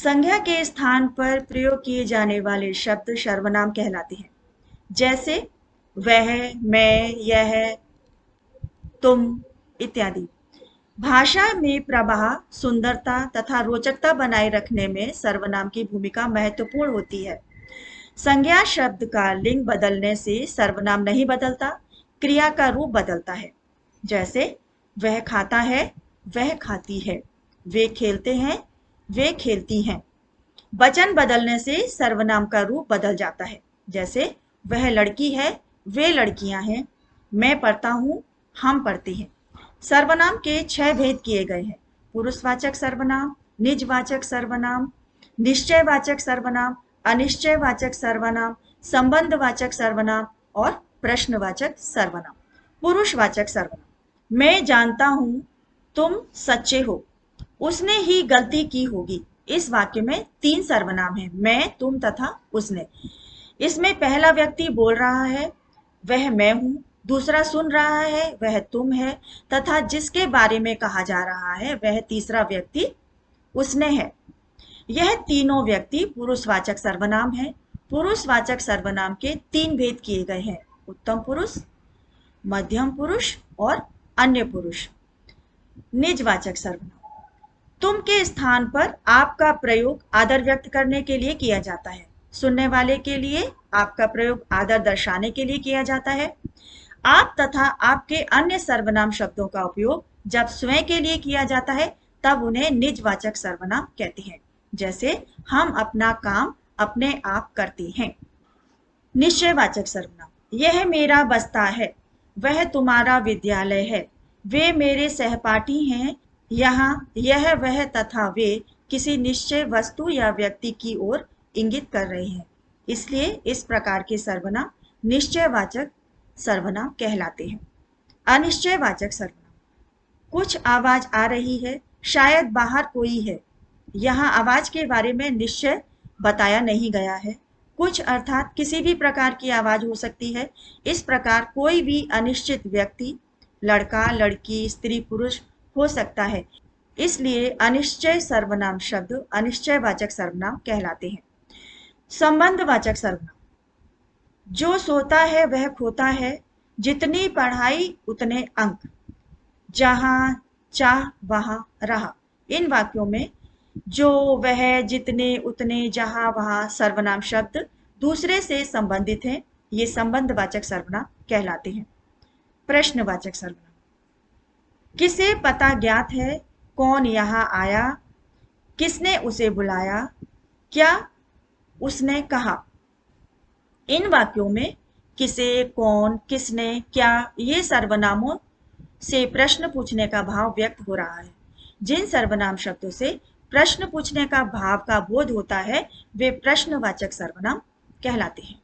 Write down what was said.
संज्ञा के स्थान पर प्रयोग किए जाने वाले शब्द सर्वनाम कहलाते हैं। जैसे वह, मैं, यह, तुम इत्यादि। भाषा में प्रवाह, सुंदरता तथा रोचकता बनाए रखने में सर्वनाम की भूमिका महत्वपूर्ण होती है। संज्ञा शब्द का लिंग बदलने से सर्वनाम नहीं बदलता, क्रिया का रूप बदलता है। जैसे वह खाता है, वह खाती है, वे खेलते हैं, वे खेलती हैं। वचन बदलने से सर्वनाम का रूप बदल जाता है। जैसे वह लड़की है, वे लड़कियां हैं, मैं पढ़ता हूं, हम पढ़ते हैं। सर्वनाम के 6 भेद किए गए हैं। पुरुषवाचक सर्वनाम, निजवाचक सर्वनाम, निश्चयवाचक सर्वनाम, अनिश्चयवाचक सर्वनाम, संबंधवाचक सर्वनाम और प्रश्नवाचक सर्वनाम। पुरुषवाचक सर्वनाम, मैं जानता हूं तुम सच्चे हो, उसने ही गलती की होगी। इस वाक्य में 3 सर्वनाम हैं, मैं, तुम तथा उसने। इसमें पहला व्यक्ति बोल रहा है, वह मैं हूं। दूसरा सुन रहा है, वह तुम है। तथा जिसके बारे में कहा जा रहा है वह तीसरा व्यक्ति उसने है। यह तीनों व्यक्ति पुरुषवाचक सर्वनाम है। पुरुषवाचक सर्वनाम के 3 भेद किए गए हैं, उत्तम पुरुष, मध्यम पुरुष और अन्य पुरुष। निजवाचक सर्वनाम, तुम के स्थान पर आपका प्रयोग आदर व्यक्त करने के लिए किया जाता है। सुनने वाले के लिए आपका प्रयोग आदर दर्शाने के लिए किया जाता है। आप तथा आपके अन्य सर्वनाम शब्दों का उपयोग जब स्वयं के लिए किया जाता है तब उन्हें निजवाचक सर्वनाम कहते हैं। जैसे हम अपना काम अपने आप करते हैं। निश्चयवाचक सर्वनाम, यह मेरा बस्ता है, वह तुम्हारा विद्यालय है, वे मेरे सहपाठी हैं। यहाँ यह, वह तथा वे किसी निश्चय वस्तु या व्यक्ति की ओर इंगित कर रहे हैं, इसलिए इस प्रकार के सर्वनाम निश्चयवाचक सर्वनाम कहलाते हैं। अनिश्चयवाचक सर्वनाम, कुछ आवाज आ रही है, शायद बाहर कोई है। यहाँ आवाज के बारे में निश्चय बताया नहीं गया है। कुछ अर्थात किसी भी प्रकार की आवाज हो सकती है। इस प्रकार कोई भी अनिश्चित व्यक्ति, लड़का, लड़की, स्त्री, पुरुष हो सकता है। इसलिए अनिश्चय सर्वनाम शब्द अनिश्चयवाचक सर्वनाम कहलाते हैं। संबंधवाचक सर्वनाम, जो सोता है वह खोता है, जितनी पढ़ाई उतने अंक, जहां चाह वहां रहा। इन वाक्यों में जो, वह, जितने, उतने, जहां वहां सर्वनाम शब्द दूसरे से संबंधित हैं, ये संबंधवाचक सर्वनाम कहलाते हैं। प्रश्नवाचक सर्वनाम, किसे पता ज्ञात है, कौन यहाँ आया, किसने उसे बुलाया, क्या उसने कहा। इन वाक्यों में किसे, कौन, किसने, क्या ये सर्वनामों से प्रश्न पूछने का भाव व्यक्त हो रहा है। जिन सर्वनाम शब्दों से प्रश्न पूछने का भाव का बोध होता है वे प्रश्नवाचक सर्वनाम कहलाते हैं।